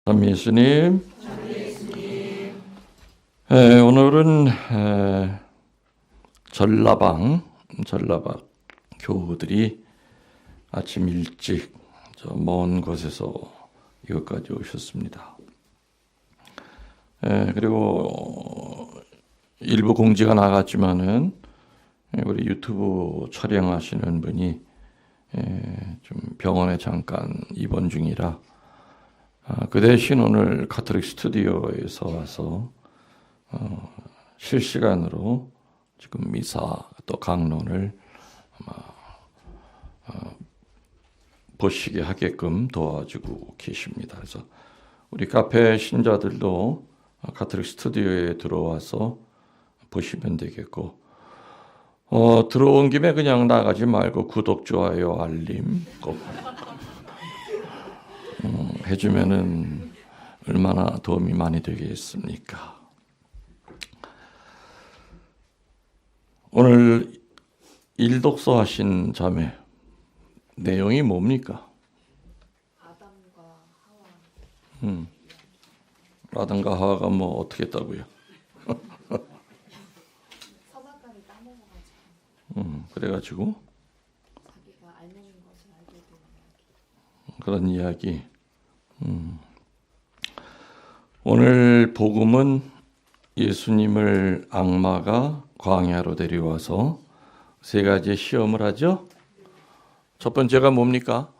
참 예수님. 오늘은 전라박 교우들이 아침 일찍 저 먼 곳에서 이것까지 오셨습니다. 그리고 일부 공지가 나갔지만은 우리 유튜브 촬영하시는 분이 좀 병원에 잠깐 입원 중이라 그 대신 오늘 카톨릭 스튜디오에서 와서 실시간으로 지금 미사 또 강론을 보시게 하게끔 도와주고 계십니다. 그래서 우리 카페 신자들도 카톨릭 스튜디오에 들어와서 보시면 되겠고, 들어온 김에 그냥 나가지 말고 구독, 좋아요, 알림 꼭 해주면은 얼마나 도움이 많이 되겠습니까? 오늘 일독서 하신 자매 내용이 뭡니까? 아담과 하와. 아담과 하와가 뭐 어떻게 했다고요? 선악과를 따먹어가지고 그래가지고 자기가 알맹인 것을 알게 되는 이야기. 그런 이야기. 오늘 복음은 예수님을 악마가 광야로 데려와서 세 가지의 시험을 하죠. 첫 번째가 뭡니까?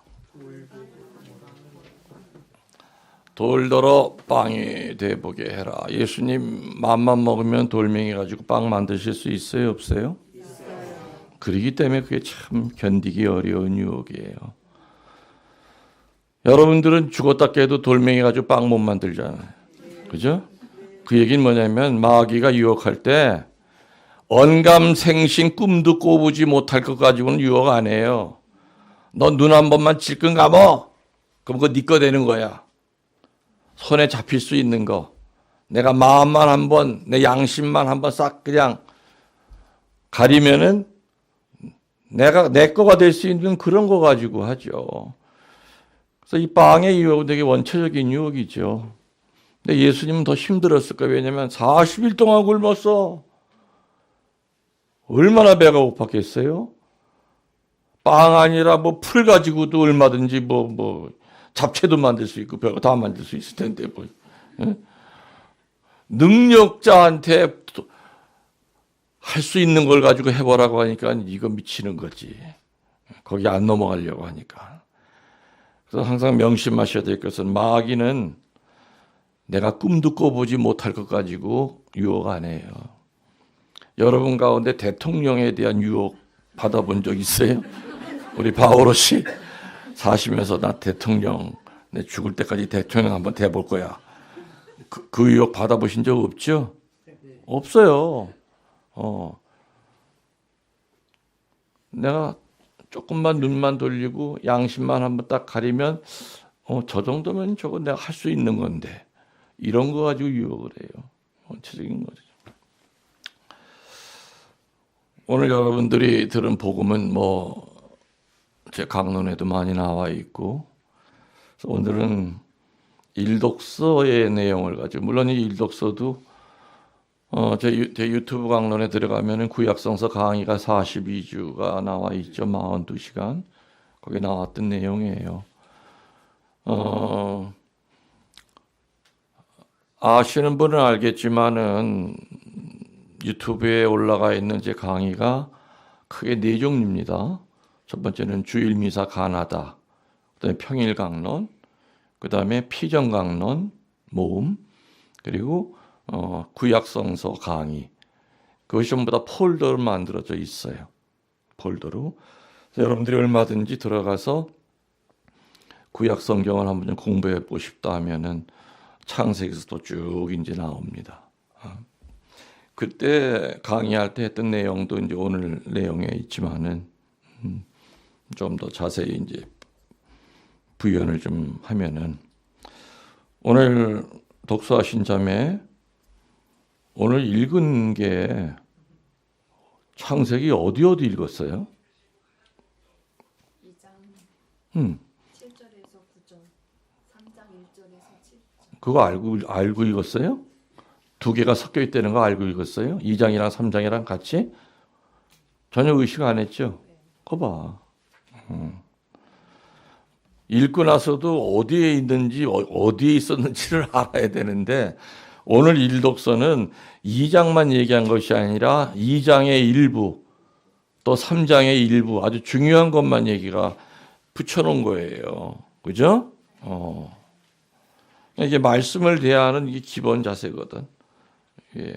돌더러 빵이 되보게 해라. 예수님 맘만 먹으면 돌멩이 가지고 빵 만드실 수 있어요? 없어요? 있어요. 그러기 때문에 그게 참 견디기 어려운 유혹이에요. 여러분들은 죽었다 깨도 돌멩이 가지고 빵 못 만들잖아요. 그죠? 그 얘기는 뭐냐면 마귀가 유혹할 때 언감생심 꿈도 꿔보지 못할 것 가지고는 유혹 안 해요. 너 눈 한 번만 질끈 감어. 그럼 그거 네 거 되는 거야. 손에 잡힐 수 있는 거. 내가 마음만 한번, 내 양심만 한번 싹 그냥 가리면은 내가 내 거가 될 수 있는 그런 거 가지고 하죠. 그래서 이 빵의 유혹은 되게 원초적인 유혹이죠. 근데 예수님은 더 힘들었을 거예요. 왜냐하면 40일 동안 굶었어. 얼마나 배가 고팠겠어요? 빵 아니라 뭐 풀 가지고도 얼마든지 뭐 잡채도 만들 수 있고 별거 다 만들 수 있을 텐데 뭐. 능력자한테 할 수 있는 걸 가지고 해보라고 하니까 이거 미치는 거지. 거기 안 넘어가려고 하니까. 그래서 항상 명심하셔야 될 것은 마귀는 내가 꿈도 꿔보지 못할 것 가지고 유혹 안 해요. 여러분 가운데 대통령에 대한 유혹 받아본 적 있어요? 우리 바오로 씨 사시면서 나 대통령, 내 죽을 때까지 대통령 한번 돼볼 거야. 그 유혹 받아보신 적 없죠? 없어요. 내가 조금만 눈만 돌리고 양심만 한번 딱 가리면 저 정도면 저거 내가 할 수 있는 건데 이런 거 가지고 유혹을 해요. 원초적인 거죠. 오늘 여러분들이 들은 복음은 제 강론에도 많이 나와 있고, 오늘은 일독서의 내용을 가지고, 물론 이 일독서도 제 유튜브 강론에 들어가면은 구약성서 강의가 42주가 나와 있죠. 42시간. 거기 나왔던 내용이에요. 아시는 분은 알겠지만은 유튜브에 올라가 있는 제 강의가 크게 네 종류입니다. 첫 번째는 주일 미사 가나다, 그다음에 평일 강론, 그다음에 피정 강론 모음, 그리고 구약성서 강의. 그것이 전부 다 폴더로 만들어져 있어요. 폴더로. 그래서 여러분들이 얼마든지 들어가서 구약 성경을 한번 좀 공부해 보고 싶다 하면은 창세기에서도 쭉 이제 나옵니다. 그때 강의할 때 했던 내용도 이제 오늘 내용에 있지만은 좀 더 자세히 이제 부연을 좀 하면은, 오늘 독서하신 자매 오늘 읽은 게 창세기 어디 읽었어요? 2장 7절에서 9절, 3장 1절에서 7. 그거 알고 읽었어요? 두 개가 섞여 있다는 거 알고 읽었어요? 2장이랑 3장이랑 같이? 전혀 의식 안 했죠? 그거 봐. 읽고 나서도 어디에 있는지, 어디에 있었는지를 알아야 되는데, 오늘 일독서는 2장만 얘기한 것이 아니라 2장의 일부, 또 3장의 일부, 아주 중요한 것만 얘기가 붙여놓은 거예요. 그죠? 이게 말씀을 대하는 이게 기본 자세거든. 예.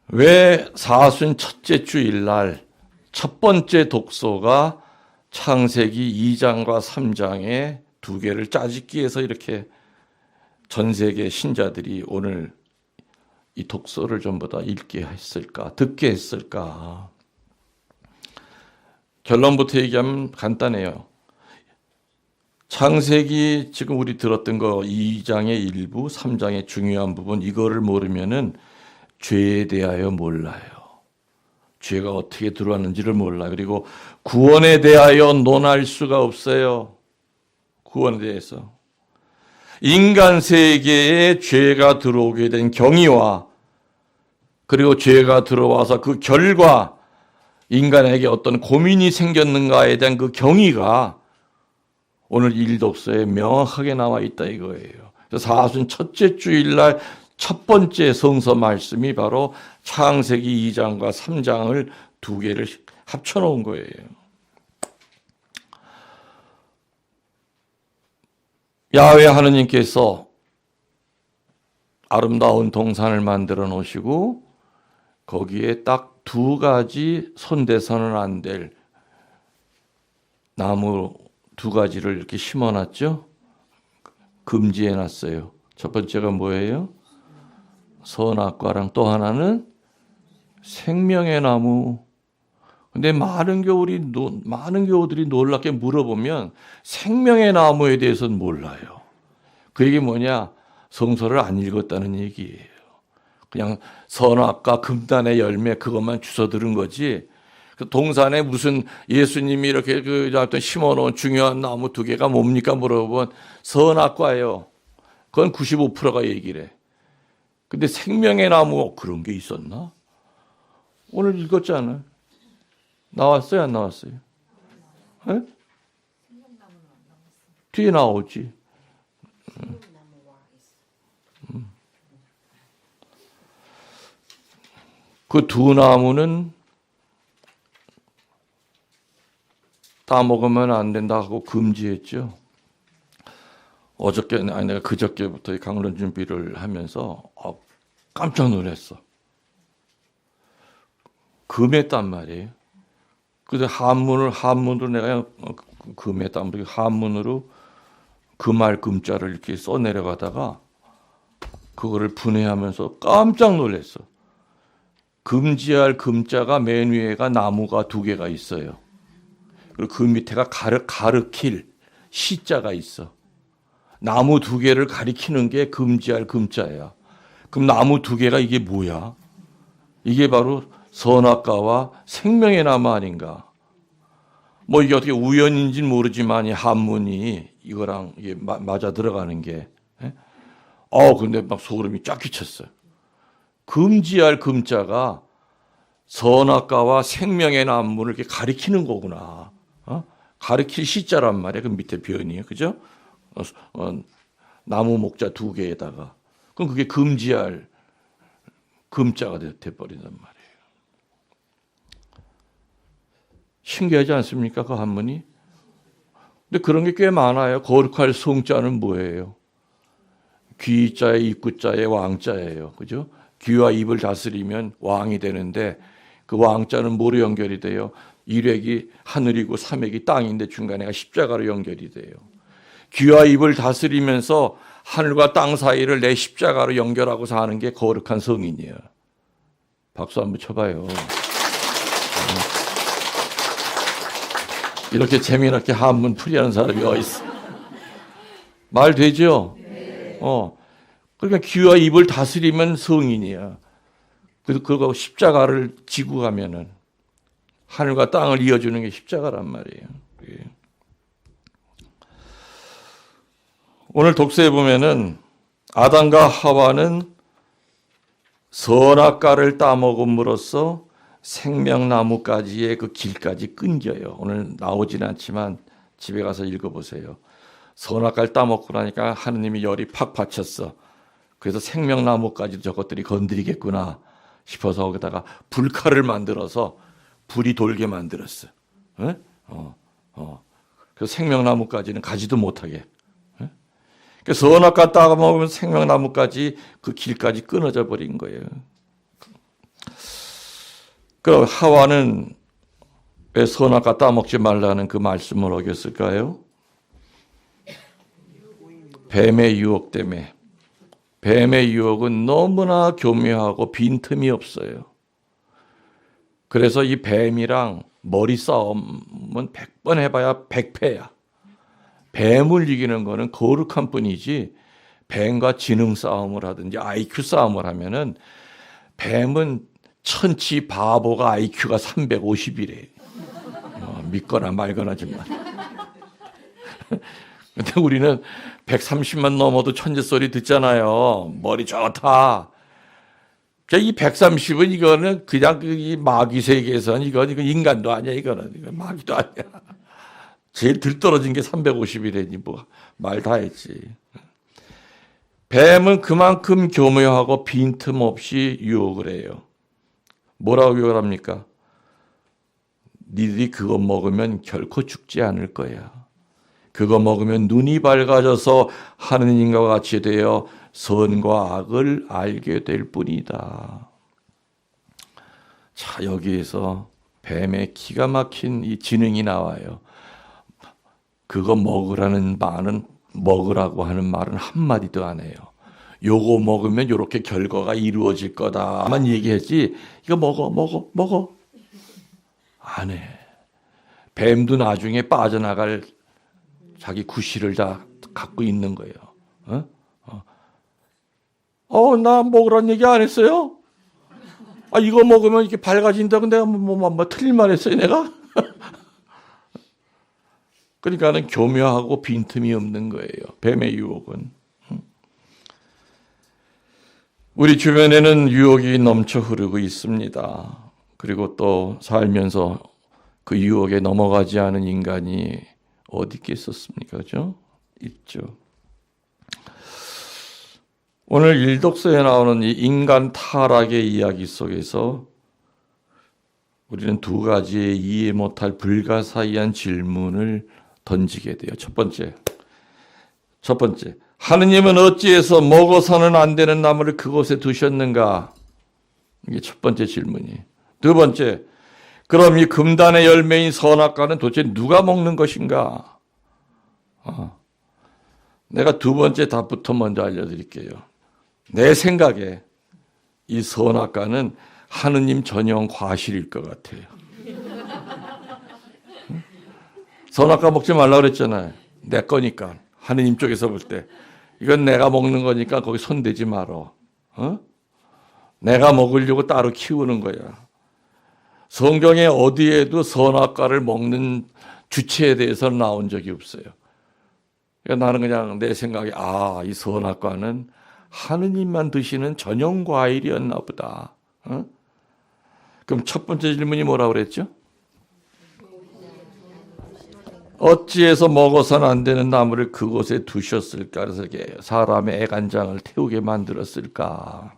왜 사순 첫째 주일날 첫 번째 독서가 창세기 2장과 3장의 두 개를 짜집기 해서 이렇게 전 세계 신자들이 오늘 이 독서를 전부 다 읽게 했을까, 듣게 했을까? 결론부터 얘기하면 간단해요. 창세기 지금 우리 들었던 거 2장의 일부, 3장의 중요한 부분, 이거를 모르면은 죄에 대하여 몰라요. 죄가 어떻게 들어왔는지를 몰라. 그리고 구원에 대하여 논할 수가 없어요. 구원에 대해서. 인간 세계에 죄가 들어오게 된 경위와 그리고 죄가 들어와서 그 결과 인간에게 어떤 고민이 생겼는가에 대한 그 경위가 오늘 일독서에 명확하게 나와 있다 이거예요. 그래서 사순 첫째 주일날 첫 번째 성서 말씀이 바로 창세기 2장과 3장을 두 개를 합쳐놓은 거예요. 야훼 하느님께서 아름다운 동산을 만들어 놓으시고 거기에 딱 두 가지 손대서는 안 될 나무 두 가지를 이렇게 심어놨죠. 금지해놨어요. 첫 번째가 뭐예요? 선악과랑 또 하나는 생명의 나무. 근데 많은 교우들이 놀랍게 물어보면 생명의 나무에 대해서는 몰라요. 그 얘기 뭐냐? 성서를 안 읽었다는 얘기예요. 그냥 선악과 금단의 열매 그것만 주워 들은 거지. 그 동산에 무슨 예수님이 이렇게 심어놓은 중요한 나무 두 개가 뭡니까 물어보면 선악과예요. 그건 95%가 얘기를 해. 근데 생명의 나무 그런 게 있었나? 오늘 읽었잖아요. 나왔어요, 안 나왔어요? 에? 뒤에 나오지. 그 두 나무는 따먹으면 안 된다 하고 금지했죠. 내가 그저께부터 강론 준비를 하면서 깜짝 놀랐어. 금했단 말이에요. 그래서 한문으로 내가 금했단 말이에요. 한문으로 금할 금자를 이렇게 써 내려가다가 그거를 분해하면서 깜짝 놀랐어. 금지할 금자가 맨 위에가 나무가 두 개가 있어요. 그리고 그 밑에가 가르킬 시자가 있어. 나무 두 개를 가리키는 게 금지할 금자야. 그럼 나무 두 개가 이게 뭐야? 이게 바로 선악과와 생명의 나무 아닌가? 뭐 이게 어떻게 우연인지는 모르지만 이 한문이 이거랑 이게 맞아 들어가는 게. 근데 막 소름이 쫙 끼쳤어요. 금지할 금자가 선악과와 생명의 나무를 이렇게 가리키는 거구나. 가리킬 시자란 말이야. 그 밑에 변이에요. 그죠? 나무 목자 두 개에다가. 그럼 그게 금지할 금자가 돼버린단 말이에요. 신기하지 않습니까? 그 한문이? 근데 그런 게 꽤 많아요. 거룩할 성자는 뭐예요? 귀자의 입구자의 왕자예요. 그죠? 귀와 입을 다스리면 왕이 되는데 그 왕자는 뭐로 연결이 돼요? 일획이 하늘이고 삼획이 땅인데 중간에가 십자가로 연결이 돼요. 귀와 입을 다스리면서 하늘과 땅 사이를 내 십자가로 연결하고 사는 게 거룩한 성인이에요. 박수 한번 쳐봐요. 이렇게 재미있게 한문 풀이하는 사람이 어디 있어? 말 되죠? 그러니까 귀와 입을 다스리면 성인이야. 그래서 그거 십자가를 지고 가면은 하늘과 땅을 이어주는 게 십자가란 말이에요. 오늘 독서에 보면은 아담과 하와는 선악과를 따먹음으로써 생명나무까지의 그 길까지 끊겨요. 오늘 나오지는 않지만 집에 가서 읽어보세요. 선악과를 따먹고 나니까 하느님이 열이 팍 받쳤어. 그래서 생명나무까지 저것들이 건드리겠구나 싶어서 거기다가 불칼을 만들어서 불이 돌게 만들었어. 그래서 생명나무까지는 가지도 못하게. 그래서 선악과 따먹으면 생명나무까지 그 길까지 끊어져 버린 거예요. 그럼 하와는 왜 선악과 따먹지 말라는 그 말씀을 어겼을까요? 뱀의 유혹 때문에. 뱀의 유혹은 너무나 교묘하고 빈틈이 없어요. 그래서 이 뱀이랑 머리 싸움은 100번 해봐야 100패야. 뱀을 이기는 거는 거룩한 뿐이지 뱀과 지능 싸움을 하든지 IQ 싸움을 하면은 뱀은 천치 바보가 IQ가 350이래. 믿거나 말거나 정말. 근데 우리는 130만 넘어도 천재 소리 듣잖아요. 머리 좋다. 이 130은 이거는 그냥 이 마귀 세계에서는 이거 인간도 아니야. 이거는 마귀도 아니야. 제일 들떨어진 게 350이래니 뭐 말 다 했지. 뱀은 그만큼 교묘하고 빈틈없이 유혹을 해요. 뭐라고 유혹을 합니까? 니들이 그거 먹으면 결코 죽지 않을 거야. 그거 먹으면 눈이 밝아져서 하느님과 같이 되어 선과 악을 알게 될 뿐이다. 자, 여기에서 뱀의 기가 막힌 이 지능이 나와요. 그거 먹으라는 말은, 먹으라고 하는 말은 한마디도 안 해요. 요거 먹으면 요렇게 결과가 이루어질 거다만 얘기했지, 이거 먹어. 안 해. 뱀도 나중에 빠져나갈 자기 구실을 다 갖고 있는 거예요. 나 먹으란 얘기 안 했어요? 이거 먹으면 이렇게 밝아진다고 내가 뭐 틀린 말 했어요, 내가? 그러니까는 교묘하고 빈틈이 없는 거예요. 뱀의 유혹은. 우리 주변에는 유혹이 넘쳐 흐르고 있습니다. 그리고 또 살면서 그 유혹에 넘어가지 않은 인간이 어디 있겠었습니까? 그죠? 있죠. 오늘 일독서에 나오는 이 인간 타락의 이야기 속에서 우리는 두 가지의 이해 못할 불가사의한 질문을 던지게 돼요. 첫 번째, 하느님은 어찌해서 먹어서는 안 되는 나무를 그곳에 두셨는가? 이게 첫 번째 질문이. 두 번째, 그럼 이 금단의 열매인 선악과는 도대체 누가 먹는 것인가? 내가 두 번째 답부터 먼저 알려드릴게요. 내 생각에 이 선악과는 하느님 전용 과실일 것 같아요. 선악과 먹지 말라고 그랬잖아요. 내 거니까. 하느님 쪽에서 볼 때. 이건 내가 먹는 거니까 거기 손대지 말어. 내가 먹으려고 따로 키우는 거야. 성경에 어디에도 선악과를 먹는 주체에 대해서는 나온 적이 없어요. 그러니까 나는 그냥 내 생각에 이 선악과는 하느님만 드시는 전용 과일이었나 보다. 그럼 첫 번째 질문이 뭐라고 그랬죠? 어찌해서 먹어서는 안 되는 나무를 그곳에 두셨을까? 그래서 사람의 애간장을 태우게 만들었을까?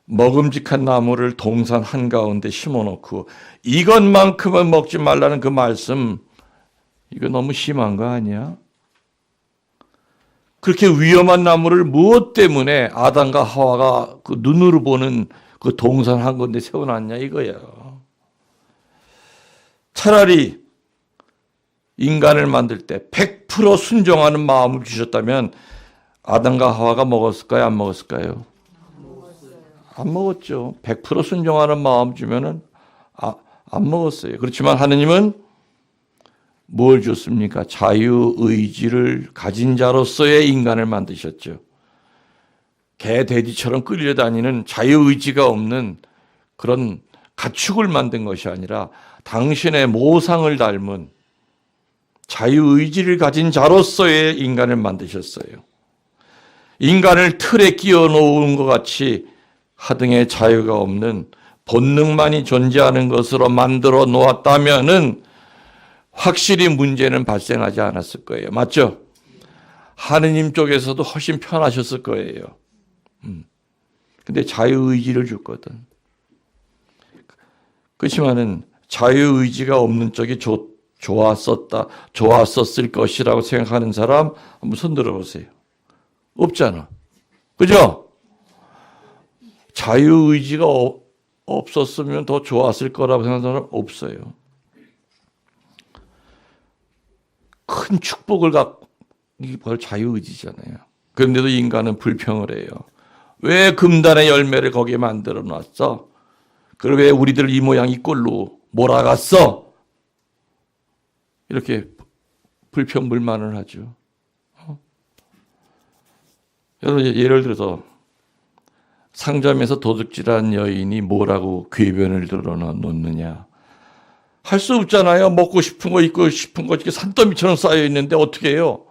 먹음직한 나무를 동산 한가운데 심어놓고 이것만큼은 먹지 말라는 그 말씀, 이거 너무 심한 거 아니야? 그렇게 위험한 나무를 무엇 때문에 아담과 하와가 그 눈으로 보는 그 동산 한 군데 세워놨냐 이거예요. 차라리 인간을 만들 때 100% 순종하는 마음을 주셨다면 아담과 하와가 먹었을까요? 안 먹었을까요? 안 먹었죠. 100% 순종하는 마음 주면은 안 먹었어요. 그렇지만 하느님은 뭘 줬습니까? 자유의지를 가진 자로서의 인간을 만드셨죠. 개, 돼지처럼 끌려다니는 자유의지가 없는 그런 가축을 만든 것이 아니라 당신의 모상을 닮은 자유의지를 가진 자로서의 인간을 만드셨어요. 인간을 틀에 끼워 놓은 것 같이 하등의 자유가 없는 본능만이 존재하는 것으로 만들어 놓았다면은 확실히 문제는 발생하지 않았을 거예요. 맞죠? 하느님 쪽에서도 훨씬 편하셨을 거예요. 근데 자유의지를 줬거든. 그렇지만은 자유의지가 없는 쪽이 좋았었을 것이라고 생각하는 사람 한번 손 들어보세요. 없잖아. 그죠? 자유의지가 없었으면 더 좋았을 거라고 생각하는 사람 없어요. 큰 축복을 갖고, 이게 바로 자유의지잖아요. 그런데도 인간은 불평을 해요. 왜 금단의 열매를 거기에 만들어 놨어? 그리고 왜 우리들 이 모양 이 꼴로 몰아갔어? 이렇게 불평불만을 하죠. 여러분, 예를 들어서 상점에서 도둑질한 여인이 뭐라고 궤변을 드러놓느냐? 할 수 없잖아요. 먹고 싶은 거, 입고 싶은 거 이렇게 산더미처럼 쌓여 있는데 어떻게 해요?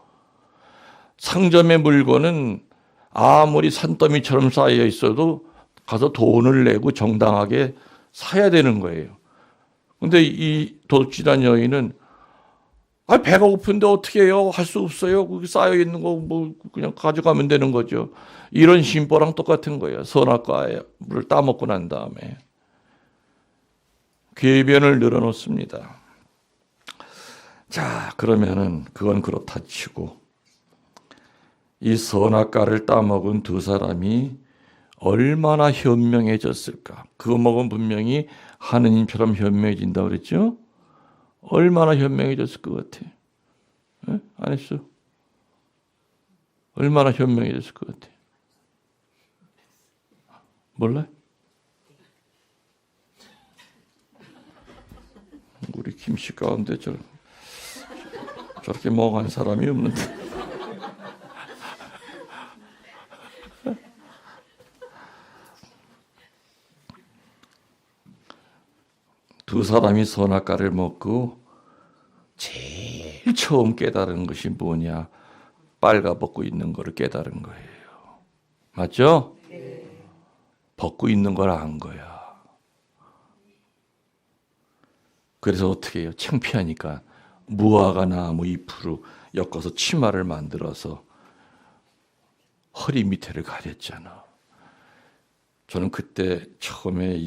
상점의 물건은 아무리 산더미처럼 쌓여 있어도 가서 돈을 내고 정당하게 사야 되는 거예요. 근데 이 도둑질한 여인은 배가 고픈데 어떻게 해요? 할 수 없어요. 거기 쌓여 있는 거 뭐 그냥 가져가면 되는 거죠. 이런 심보랑 똑같은 거예요. 선악과의 물을 따먹고 난 다음에 궤변을 늘어놓습니다. 자, 그러면은 그건 그렇다 치고 이 선악과를 따먹은 두 사람이 얼마나 현명해졌을까? 그거 먹으면 분명히 하느님처럼 현명해진다고 그랬죠? 얼마나 현명해졌을 것 같아? 에? 안 했어? 얼마나 현명해졌을 것 같아? 몰라? 우리 김씨 가운데 저렇게 멍한 사람이 없는데. 두 사람이 선악과를 먹고 제일 처음 깨달은 것이 뭐냐? 빨가벗고 있는 것을 깨달은 거예요. 맞죠? 벗고 있는 걸 안 거야. 그래서 어떻게 해요? 창피하니까 무화과 나무 잎으로 엮어서 치마를 만들어서 허리 밑에를 가렸잖아. 저는 그때 처음에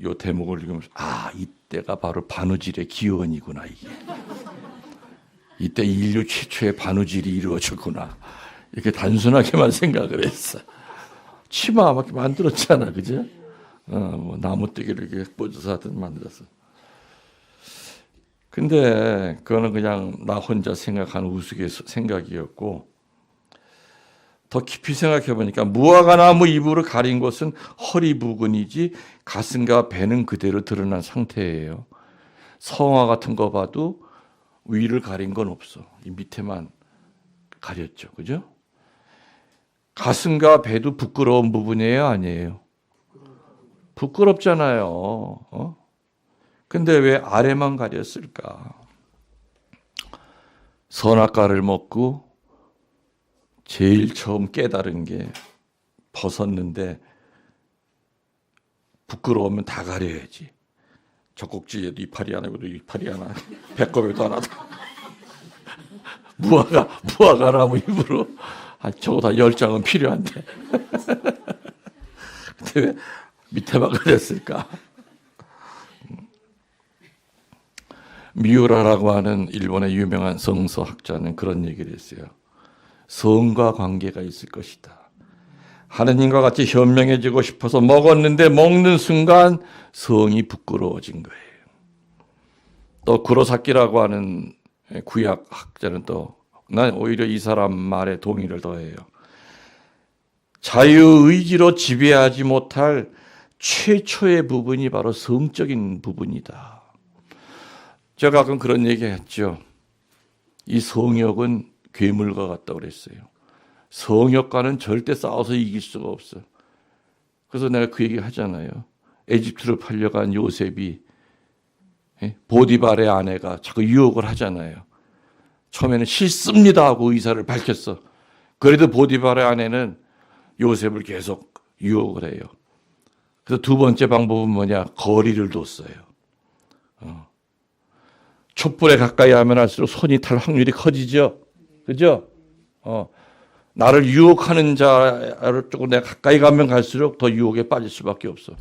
요 대목을 읽으면서 이때가 바로 바느질의 기원이구나 이게. 이때 인류 최초의 바느질이 이루어졌구나. 이렇게 단순하게만 생각을 했어. 치마 막 만들었잖아, 그죠? 뭐 나무뜨기를 이렇게 꽂아서 하든 만들었어. 근데 그거는 그냥 나 혼자 생각하는 우스갯 생각이었고, 더 깊이 생각해 보니까 무화과 나무 잎으로 가린 것은 허리 부근이지 가슴과 배는 그대로 드러난 상태예요. 성화 같은 거 봐도 위를 가린 건 없어. 이 밑에만 가렸죠. 그죠? 가슴과 배도 부끄러운 부분이에요, 아니에요? 부끄럽잖아요. 근데 왜 아래만 가렸을까? 선악과를 먹고 제일 처음 깨달은 게 벗었는데 부끄러우면 다 가려야지. 젖꼭지에도 이파리 하나, 이것도 이파리 하나, 배꼽에도 하나. 무화과 나무 잎으로. 저거 다 10장은 필요한데. 근데 왜 밑에만 가렸을까? 미우라라고 하는 일본의 유명한 성서학자는 그런 얘기를 했어요. 성과 관계가 있을 것이다. 하느님과 같이 현명해지고 싶어서 먹었는데 먹는 순간 성이 부끄러워진 거예요. 또 구로사키라고 하는 구약 학자는 난 오히려 이 사람 말에 동의를 더해요. 자유의지로 지배하지 못할 최초의 부분이 바로 성적인 부분이다. 제가 가끔 그런 얘기 했죠. 이 성욕은 괴물과 같다고 그랬어요. 성욕과는 절대 싸워서 이길 수가 없어. 그래서 내가 그 얘기 하잖아요. 에집트로 팔려간 요셉이 보디발의 아내가 자꾸 유혹을 하잖아요. 처음에는 싫습니다 하고 의사를 밝혔어. 그래도 보디발의 아내는 요셉을 계속 유혹을 해요. 그래서 두 번째 방법은 뭐냐? 거리를 뒀어요. 촛불에 가까이 하면 할수록 손이 탈 확률이 커지죠. 그죠? 나를 유혹하는 자를 조금 내가 가까이 가면 갈수록 더 유혹에 빠질 수밖에 없어.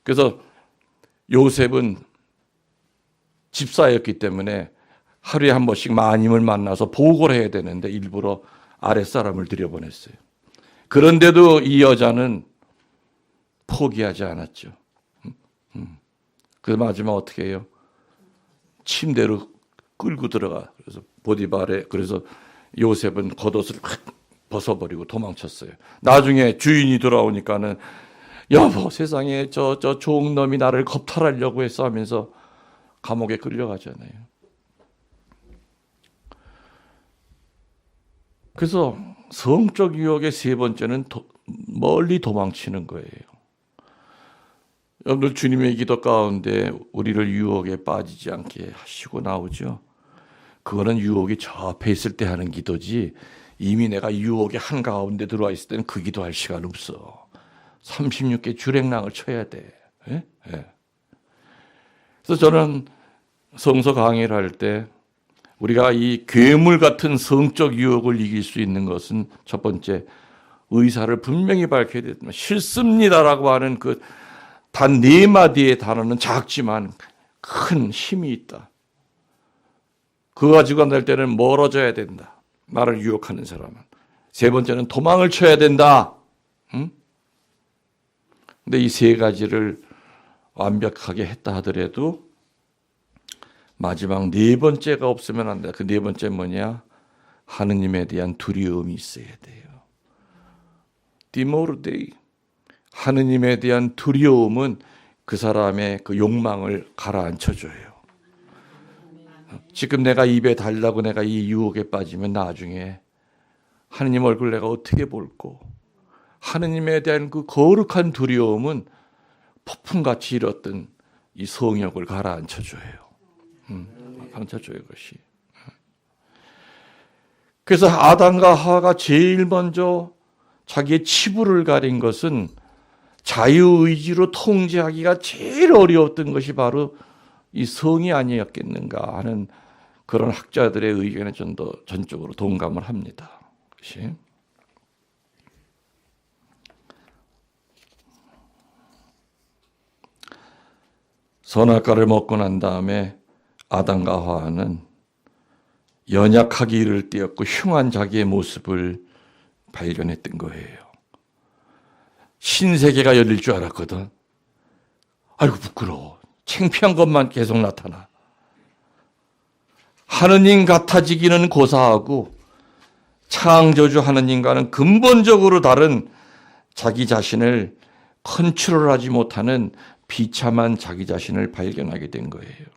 그래서 요셉은 집사였기 때문에 하루에 한 번씩 마님을 만나서 보고를 해야 되는데 일부러 아랫사람을 들여보냈어요. 그런데도 이 여자는 포기하지 않았죠. 그래서 마지막 어떻게 해요? 침대로 끌고 들어가. 그래서 보디발에 그래서 요셉은 겉옷을 확 벗어버리고 도망쳤어요. 나중에 주인이 돌아오니까는 여보 세상에 저 좋은 놈이 나를 겁탈하려고 했어 하면서 감옥에 끌려가잖아요. 그래서 성적 유혹의 세 번째는 멀리 도망치는 거예요. 여러분들 주님의 기도 가운데 우리를 유혹에 빠지지 않게 하시고 나오죠. 그거는 유혹이 저 앞에 있을 때 하는 기도지 이미 내가 유혹의 한가운데 들어와 있을 때는 그 기도할 시간 없어. 36개 주랭랑을 쳐야 돼. 예? 예. 그래서 저는 성서 강의를 할 때 우리가 이 괴물 같은 성적 유혹을 이길 수 있는 것은 첫 번째 의사를 분명히 밝혀야 됩니다. 싫습니다라고 하는 그 단 네 마디의 단어는 작지만 큰 힘이 있다. 그거 가지고 안 될 때는 멀어져야 된다. 나를 유혹하는 사람은. 세 번째는 도망을 쳐야 된다. 근데 이 세 가지를 완벽하게 했다 하더라도 마지막 네 번째가 없으면 안 돼. 그 네 번째 뭐냐? 하느님에 대한 두려움이 있어야 돼요. 디모르데이. 하느님에 대한 두려움은 그 사람의 그 욕망을 가라앉혀줘요. 지금 내가 입에 달라고 내가 이 유혹에 빠지면 나중에 하느님 얼굴 내가 어떻게 볼꼬. 하느님에 대한 그 거룩한 두려움은 폭풍같이 일었던 이 성욕을 가라앉혀줘요. 가라앉혀줘요, 그것이. 그래서 아담과 하와가 제일 먼저 자기의 치부를 가린 것은 자유의지로 통제하기가 제일 어려웠던 것이 바로 이 성이 아니었겠는가 하는 그런 학자들의 의견에 좀 더 전적으로 동감을 합니다. 그것이. 선악과를 먹고 난 다음에 아담과 하와는 연약하기 이를 띄었고 흉한 자기의 모습을 발견했던 거예요. 신세계가 열릴 줄 알았거든. 아이고 부끄러워. 창피한 것만 계속 나타나. 하느님 같아지기는 고사하고 창조주 하느님과는 근본적으로 다른 자기 자신을 컨트롤하지 못하는 비참한 자기 자신을 발견하게 된 거예요.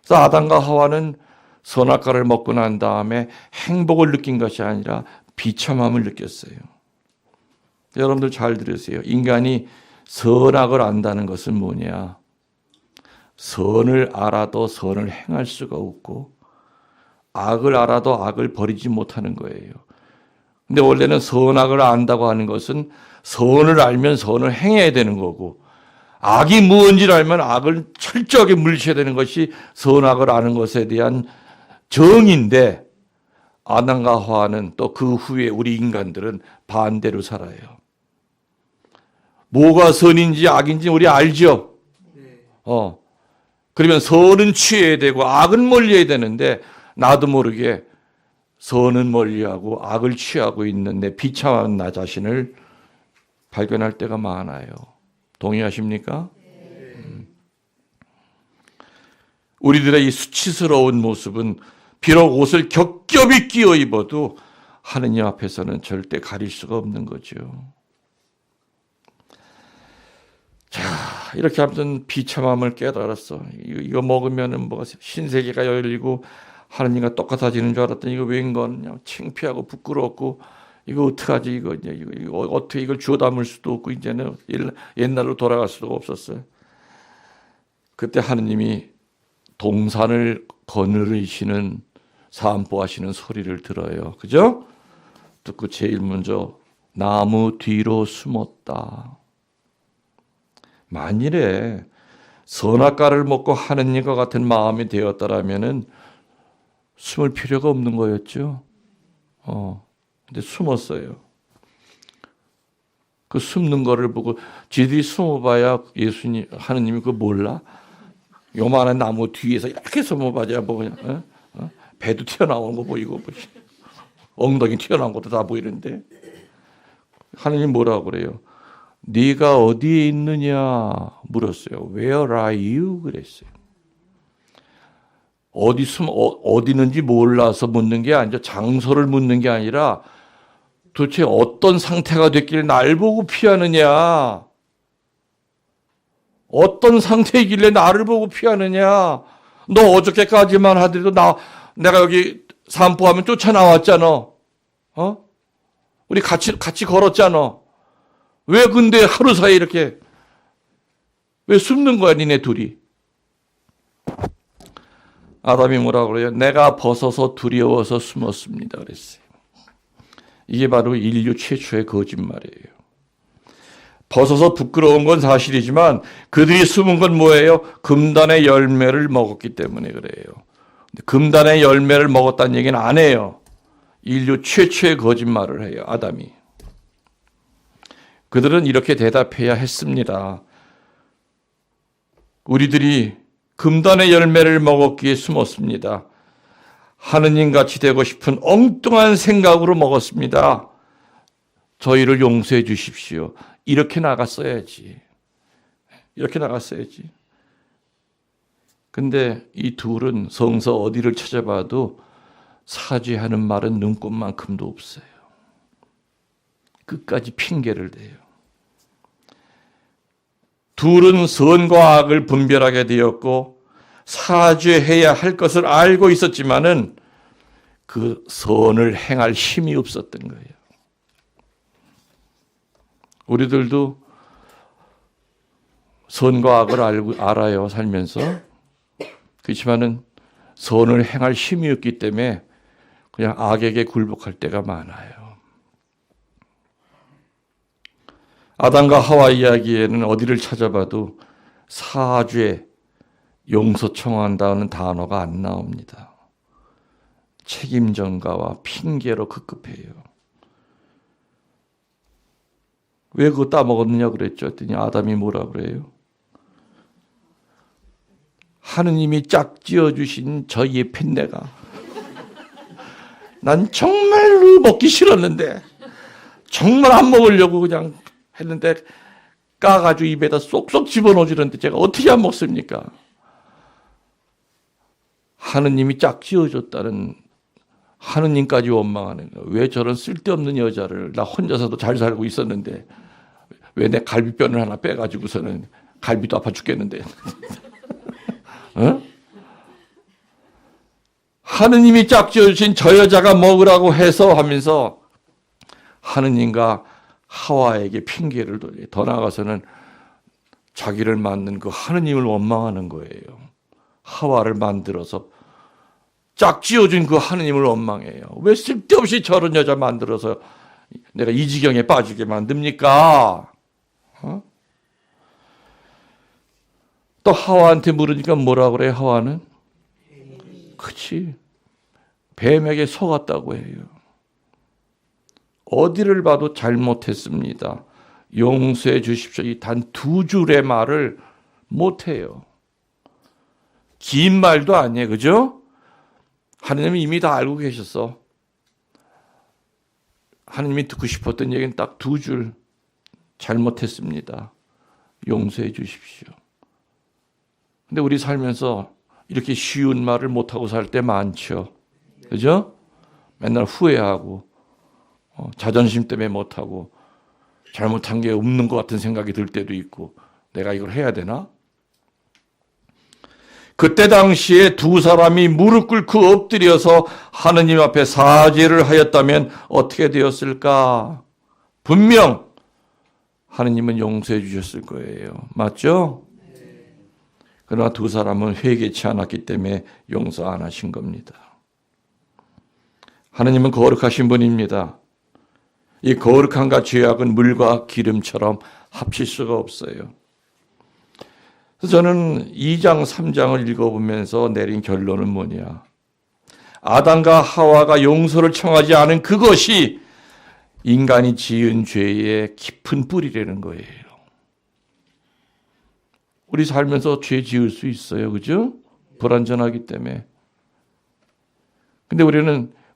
그래서 아담과 하와는 선악과를 먹고 난 다음에 행복을 느낀 것이 아니라 비참함을 느꼈어요. 여러분들 잘 들으세요. 인간이 선악을 안다는 것은 뭐냐? 선을 알아도 선을 행할 수가 없고 악을 알아도 악을 버리지 못하는 거예요. 근데 원래는 선악을 안다고 하는 것은 선을 알면 선을 행해야 되는 거고 악이 무엇인지를 알면 악을 철저하게 물리쳐야 되는 것이 선악을 아는 것에 대한 정의인데 아담과 하와는 또 그 후에 우리 인간들은 반대로 살아요. 뭐가 선인지 악인지 우리 알죠? 그러면 선은 취해야 되고 악은 멀리해야 되는데 나도 모르게 선은 멀리하고 악을 취하고 있는 내 비참한 나 자신을 발견할 때가 많아요. 동의하십니까? 우리들의 이 수치스러운 모습은 비록 옷을 겹겹이 끼워 입어도 하느님 앞에서는 절대 가릴 수가 없는 거죠. 자, 이렇게 아무튼 비참함을 깨달았어. 이거 먹으면은 뭐가 신세계가 열리고 하느님과 똑같아지는 줄 알았더니 이거 웬 거냐? 창피하고 부끄럽고 이거 어떡하지? 이거 어떻게 이걸 주워 담을 수도 없고 이제는 옛날로 돌아갈 수도 없었어요. 그때 하느님이 동산을 거느리시는 산보하시는 소리를 들어요. 그죠? 듣고 제일 먼저 나무 뒤로 숨었다. 만일에 선악과를 먹고 하느님과 같은 마음이 되었더라면은 숨을 필요가 없는 거였죠. 근데 숨었어요. 그 숨는 거를 보고 지들이 숨어봐야 예수님, 하느님이 그거 몰라? 요만한 나무 뒤에서 이렇게 숨어봐야 뭐 그냥 배도 튀어나오는 거 보이고 엉덩이 튀어나온 것도 다 보이는데 하느님 뭐라고 그래요? 네가 어디에 있느냐 물었어요. Where are you? 그랬어요. 어디 있는지 몰라서 묻는 게 아니라 장소를 묻는 게 아니라 도대체 어떤 상태가 됐길래 날 보고 피하느냐? 어떤 상태이길래 나를 보고 피하느냐? 너 어저께까지만 하더라도 내가 여기 산보하면 쫓아나왔잖아. 우리 같이 걸었잖아. 왜 근데 하루 사이에 이렇게 왜 숨는 거야, 니네 둘이? 아담이 뭐라고 그래요? 내가 벗어서 두려워서 숨었습니다. 그랬어요. 이게 바로 인류 최초의 거짓말이에요. 벗어서 부끄러운 건 사실이지만 그들이 숨은 건 뭐예요? 금단의 열매를 먹었기 때문에 그래요. 금단의 열매를 먹었다는 얘기는 안 해요. 인류 최초의 거짓말을 해요. 아담이. 그들은 이렇게 대답해야 했습니다. 우리들이 금단의 열매를 먹었기에 숨었습니다. 하느님같이 되고 싶은 엉뚱한 생각으로 먹었습니다. 저희를 용서해 주십시오. 이렇게 나갔어야지. 이렇게 나갔어야지. 근데 이 둘은 성서 어디를 찾아봐도 사죄하는 말은 눈꽃만큼도 없어요. 끝까지 핑계를 대요. 둘은 선과 악을 분별하게 되었고 사죄해야 할 것을 알고 있었지만은 그 선을 행할 힘이 없었던 거예요. 우리들도 선과 악을 알아요, 살면서. 그렇지만은 선을 행할 힘이 없기 때문에 그냥 악에게 굴복할 때가 많아요. 아담과 하와 이야기에는 어디를 찾아봐도 사죄, 용서 청한다는 단어가 안 나옵니다. 책임 전가와 핑계로 급급해요. 왜 그거 따먹었느냐 그랬죠? 했더니 아담이 뭐라 그래요? 하느님이 짝지어 주신 저희의 펜네가 난 정말로 먹기 싫었는데 정말 안 먹으려고 그냥 했는데 까가지고 입에다 쏙쏙 집어넣어주는데 제가 어떻게 안 먹습니까? 하느님이 짝지어줬다는 하느님까지 원망하는 거예요. 왜 저런 쓸데없는 여자를 나 혼자서도 잘 살고 있었는데 왜 내 갈비뼈를 하나 빼가지고서는 갈비도 아파 죽겠는데 하느님이 짝지어주신 저 여자가 먹으라고 해서 하면서 하느님과 하와에게 핑계를 돌려요. 더 나아가서는 자기를 만든 그 하느님을 원망하는 거예요. 하와를 만들어서 짝지어준 그 하느님을 원망해요. 왜 쓸데없이 저런 여자 만들어서 내가 이 지경에 빠지게 만듭니까? 또 하와한테 물으니까 뭐라 그래요? 하와는? 그치. 뱀에게 속았다고 해요. 어디를 봐도 잘못했습니다. 용서해 주십시오. 이 단 두 줄의 말을 못해요. 긴 말도 아니에요. 그죠? 하느님이 이미 다 알고 계셨어. 하느님이 듣고 싶었던 얘기는 딱 두 줄. 잘못했습니다. 용서해 주십시오. 근데 우리 살면서 이렇게 쉬운 말을 못하고 살 때 많죠. 그죠? 맨날 후회하고 자존심 때문에 못하고 잘못한 게 없는 것 같은 생각이 들 때도 있고 내가 이걸 해야 되나? 그때 당시에 두 사람이 무릎 꿇고 엎드려서 하느님 앞에 사죄를 하였다면 어떻게 되었을까? 분명 하느님은 용서해 주셨을 거예요. 맞죠? 그러나 두 사람은 회개치 않았기 때문에 용서 안 하신 겁니다. 하느님은 거룩하신 분입니다. 이 거룩함과 죄악은 물과 기름처럼 합칠 수가 없어요. 그래서 저는 2장, 3장을 읽어보면서 내린 결론은 뭐냐. 아담과 하와가 용서를 청하지 않은 그것이 인간이 지은 죄의 깊은 뿌리라는 거예요. 우리 살면서 죄 지을 수 있어요. 그죠? 불완전하기 때문에. 근데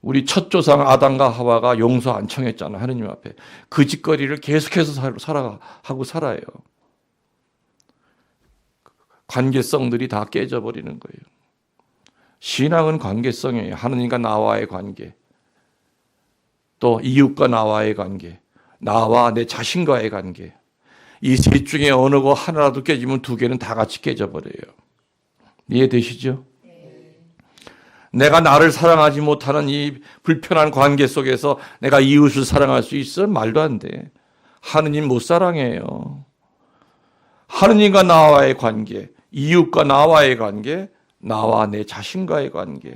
우리 첫 조상 아담과 하와가 용서 안 청했잖아요. 하느님 앞에. 그 짓거리를 계속해서 하고 살아요. 관계성들이 다 깨져버리는 거예요. 신앙은 관계성이에요. 하느님과 나와의 관계. 또 이웃과 나와의 관계. 나와 내 자신과의 관계. 이 셋 중에 어느 거 하나라도 깨지면 두 개는 다 같이 깨져버려요. 이해되시죠? 내가 나를 사랑하지 못하는 이 불편한 관계 속에서 내가 이웃을 사랑할 수 있어? 말도 안 돼. 하느님 못 사랑해요. 하느님과 나와의 관계, 이웃과 나와의 관계, 나와 내 자신과의 관계.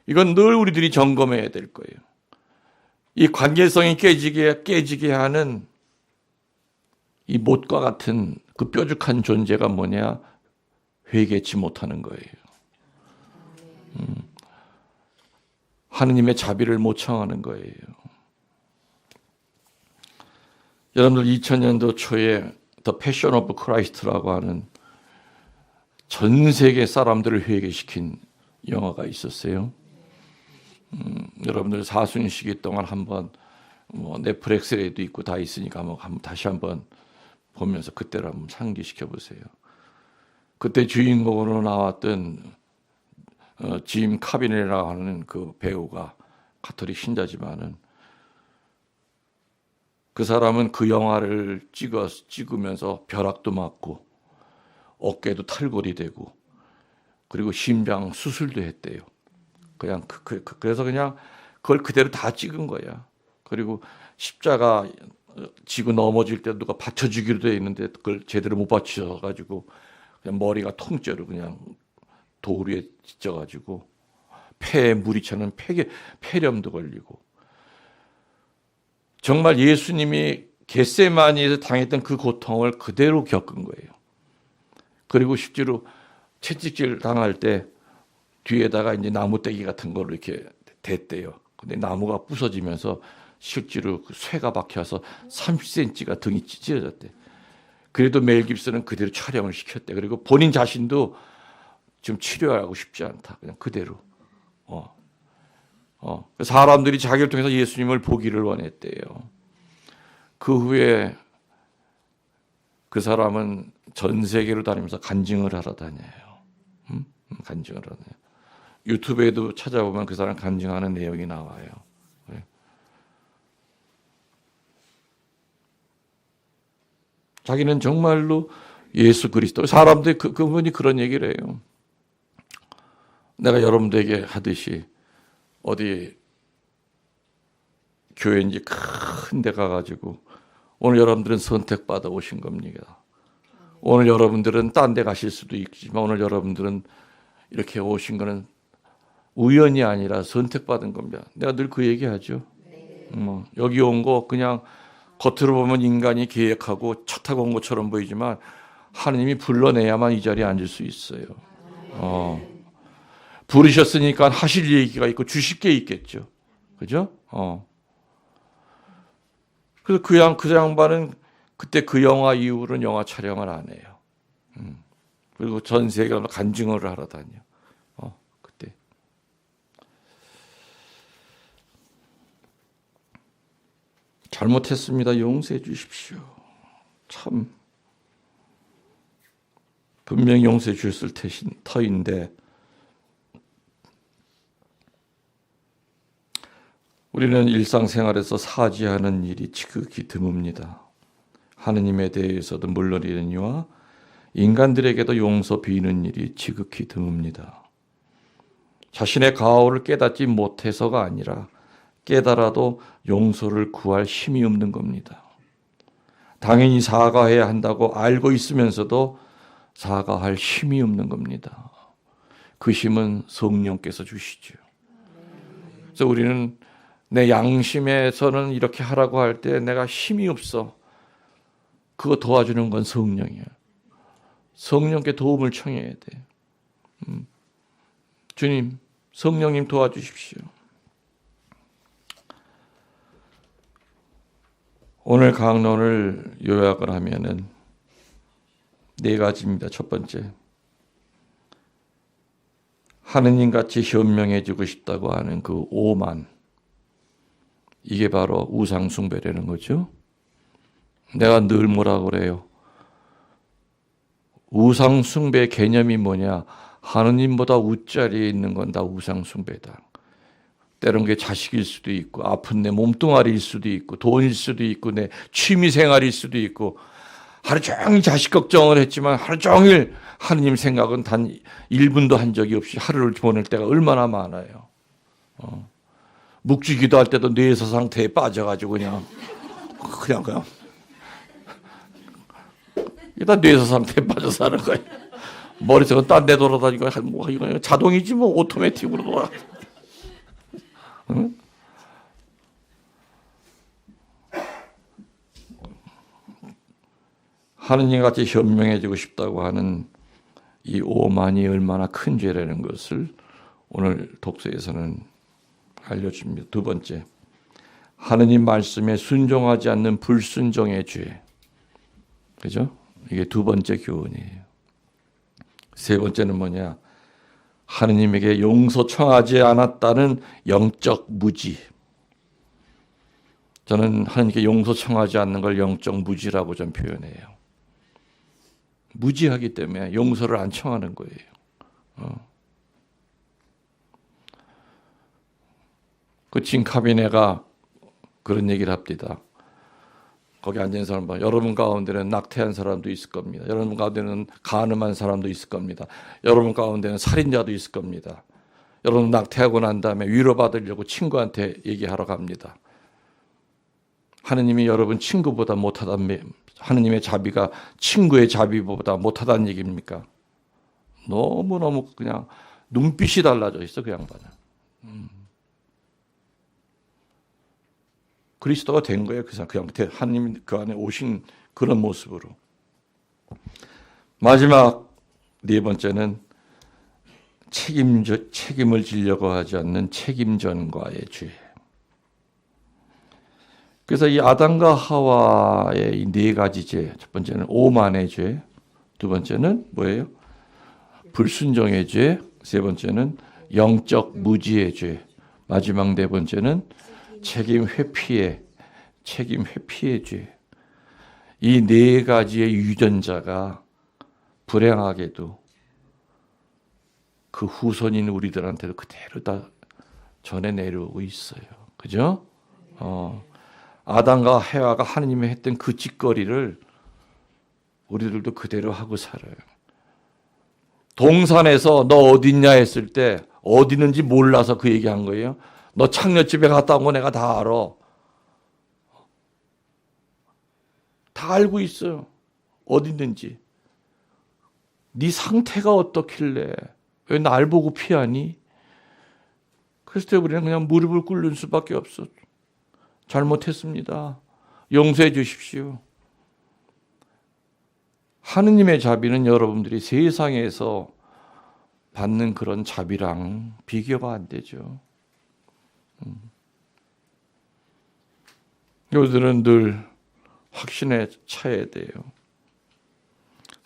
이건 늘 우리들이 점검해야 될 거예요. 이 관계성이 깨지게 하는 이 못과 같은 그 뾰족한 존재가 뭐냐? 회개치 못하는 거예요. 하느님의 자비를 못 청하는 거예요. 여러분들 2000년도 초에 The Passion of Christ라고 하는 전 세계 사람들을 회개시킨 영화가 있었어요. 여러분들 사순시기 동안 한번 넷플릭스에도 있고 다 있으니까 한번 다시 한번 보면서 그때를 한번 상기시켜 보세요. 그때 주인공으로 나왔던 짐 카비네라고 하는 그 배우가 가톨릭 신자지만은 그 사람은 그 영화를 찍으면서 벼락도 맞고 어깨도 탈골이 되고 그리고 심장 수술도 했대요. 그냥 그래서 그냥 그걸 그대로 다 찍은 거야. 그리고 십자가 지고 넘어질 때 누가 받쳐주기로 돼 있는데 그걸 제대로 못 받쳐가지고 그냥 머리가 통째로 그냥 돌 위에 찢어가지고 폐에 물이 차는 폐렴도 걸리고 정말 예수님이 겟세마니에서 당했던 그 고통을 그대로 겪은 거예요. 그리고 실제로 채찍질 당할 때 뒤에다가 이제 나무떼기 같은 거를 이렇게 댔대요. 근데 나무가 부서지면서 실제로 그 쇠가 박혀서 30cm가 등이 찢어졌대. 그래도 멜 깁슨은 그대로 촬영을 시켰대. 그리고 본인 자신도 지금 치료하고 싶지 않다. 그냥 그대로. 사람들이 자기를 통해서 예수님을 보기를 원했대요. 그 후에 그 사람은 전 세계로 다니면서 간증을 하러 다녀요. 간증을 하러 다녀요. 유튜브에도 찾아보면 그 사람 간증하는 내용이 나와요. 자기는 정말로 예수 그리스도, 사람들이 그분이 그런 얘기를 해요. 내가 여러분들에게 하듯이 어디 교회인지 큰 데 가가지고 오늘 여러분들은 선택받아 오신 겁니다. 오늘 여러분들은 딴 데 가실 수도 있지만 오늘 여러분들은 이렇게 오신 거는 우연이 아니라 선택받은 겁니다. 내가 늘 그 얘기하죠. 여기 온 거 그냥 겉으로 보면 인간이 계획하고 차 타고 온 것처럼 보이지만 하느님이 불러내야만 이 자리에 앉을 수 있어요. 부르셨으니까 하실 얘기가 있고 주실 게 있겠죠. 그죠? 그래서 그 양반은 그때 그 영화 이후로는 영화 촬영을 안 해요. 그리고 전 세계로 간증을 하러 다녀. 그때. 잘못했습니다. 용서해 주십시오. 참. 분명히 용서해 주셨을 터인데 우리는 일상생활에서 사죄하는 일이 지극히 드뭅니다. 하느님에 대해서도 물론이니와 인간들에게도 용서 비는 일이 지극히 드뭅니다. 자신의 가오를 깨닫지 못해서가 아니라 깨달아도 용서를 구할 힘이 없는 겁니다. 당연히 사과해야 한다고 알고 있으면서도 사과할 힘이 없는 겁니다. 그 힘은 성령께서 주시죠. 그래서 우리는 내 양심에서는 이렇게 하라고 할 때 내가 힘이 없어. 그거 도와주는 건 성령이야. 성령께 도움을 청해야 돼. 주님, 성령님 도와주십시오. 오늘 강론을 요약을 하면은 4가지입니다. 첫 번째, 하느님같이 현명해지고 싶다고 하는 그 오만, 이게 바로 우상숭배라는 거죠. 내가 늘 뭐라고 그래요? 우상숭배 개념이 뭐냐? 하느님보다 윗자리에 있는 건 다 우상숭배다. 때론 그게 자식일 수도 있고, 아픈 내 몸뚱아리일 수도 있고, 돈일 수도 있고, 내 취미생활일 수도 있고, 하루 종일 자식 걱정을 했지만 하루 종일 하느님 생각은 단 1분도 한 적이 없이 하루를 보낼 때가 얼마나 많아요. 묵주 기도할 때도 뇌에서 상태에 빠져가지고 그냥 일단 뇌에서 상태에 빠져서 하는 거예요. 머릿속은 딴 데 돌아다니고 뭐 이거 자동이지 뭐 오토매틱으로 돌아. 응? 하느님같이 현명해지고 싶다고 하는 이 오만이 얼마나 큰 죄라는 것을 오늘 독서에서는 알려줍니다. 두 번째, 하느님 말씀에 순종하지 않는 불순종의 죄. 그죠? 이게 두 번째 교훈이에요. 세 번째는 뭐냐? 하느님에게 용서 청하지 않았다는 영적 무지. 저는 하느님께 용서 청하지 않는 걸 영적 무지라고 좀 표현해요. 무지하기 때문에 용서를 안 청하는 거예요. 그 진카비네가 그런 얘기를 합니다. 거기 앉은 사람 봐. 여러분 가운데는 낙태한 사람도 있을 겁니다. 여러분 가운데는 간음한 사람도 있을 겁니다. 여러분 가운데는 살인자도 있을 겁니다. 여러분 낙태하고 난 다음에 위로받으려고 친구한테 얘기하러 갑니다. 하느님이 여러분 친구보다 못하다는, 하느님의 자비가 친구의 자비보다 못하다는 얘기입니까? 너무너무 그냥 눈빛이 달라져 있어, 그 양반은. 그리스도가 된 거예요. 그냥 하느님 그 안에 오신 그런 모습으로. 마지막 네 번째는 책임을 지려고 하지 않는 책임전과의 죄. 그래서 이 아담과 하와의 이 4가지 죄, 첫 번째는 오만의 죄, 두 번째는 뭐예요? 불순종의 죄, 세 번째는 영적 무지의 죄, 마지막 4번째는 책임 회피의 죄. 이 4가지의 유전자가 불행하게도 그 후손인 우리들한테도 그대로 다 전해 내려오고 있어요. 그죠? 아담과 해와가 하느님이 했던 그 짓거리를 우리들도 그대로 하고 살아요. 동산에서 너 어딨냐 했을 때 어디 있는지 몰라서 그 얘기한 거예요. 너 창녀집에 갔다 온 거 내가 다 알아. 다 알고 있어요. 어디 있는지. 네 상태가 어떻길래 왜 날 보고 피하니? 그래서 때 우리는 그냥 무릎을 꿇는 수밖에 없어. 잘못했습니다. 용서해 주십시오. 하느님의 자비는 여러분들이 세상에서 받는 그런 자비랑 비교가 안 되죠. 여러분들은 늘 확신에 차야 돼요.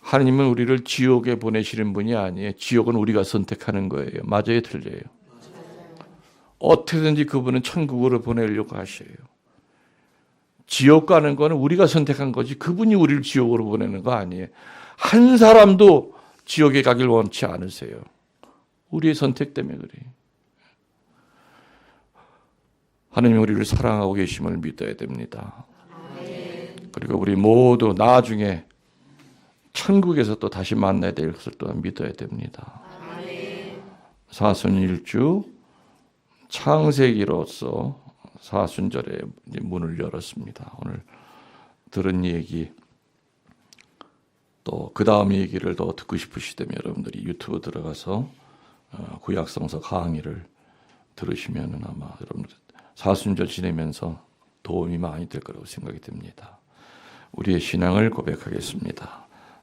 하느님은 우리를 지옥에 보내시는 분이 아니에요. 지옥은 우리가 선택하는 거예요. 맞아요, 틀려요? 어떻게든지 그분은 천국으로 보내려고 하셔요. 지옥 가는 거는 우리가 선택한 거지 그분이 우리를 지옥으로 보내는 거 아니에요. 한 사람도 지옥에 가길 원치 않으세요. 우리의 선택 때문에 그래요. 하느님 우리를 사랑하고 계심을 믿어야 됩니다. 그리고 우리 모두 나중에 천국에서 또 다시 만나야 될 것을 또한 믿어야 됩니다. 사순일주 창세기로서 사순절에 문을 열었습니다. 오늘 들은 얘기 또 그 다음 얘기를 더 듣고 싶으시다면 여러분들이 유튜브 들어가서 구약성서 강의를 들으시면은 아마 여러분 사순절 지내면서 도움이 많이 될 거라고 생각이 듭니다. 우리의 신앙을 고백하겠습니다.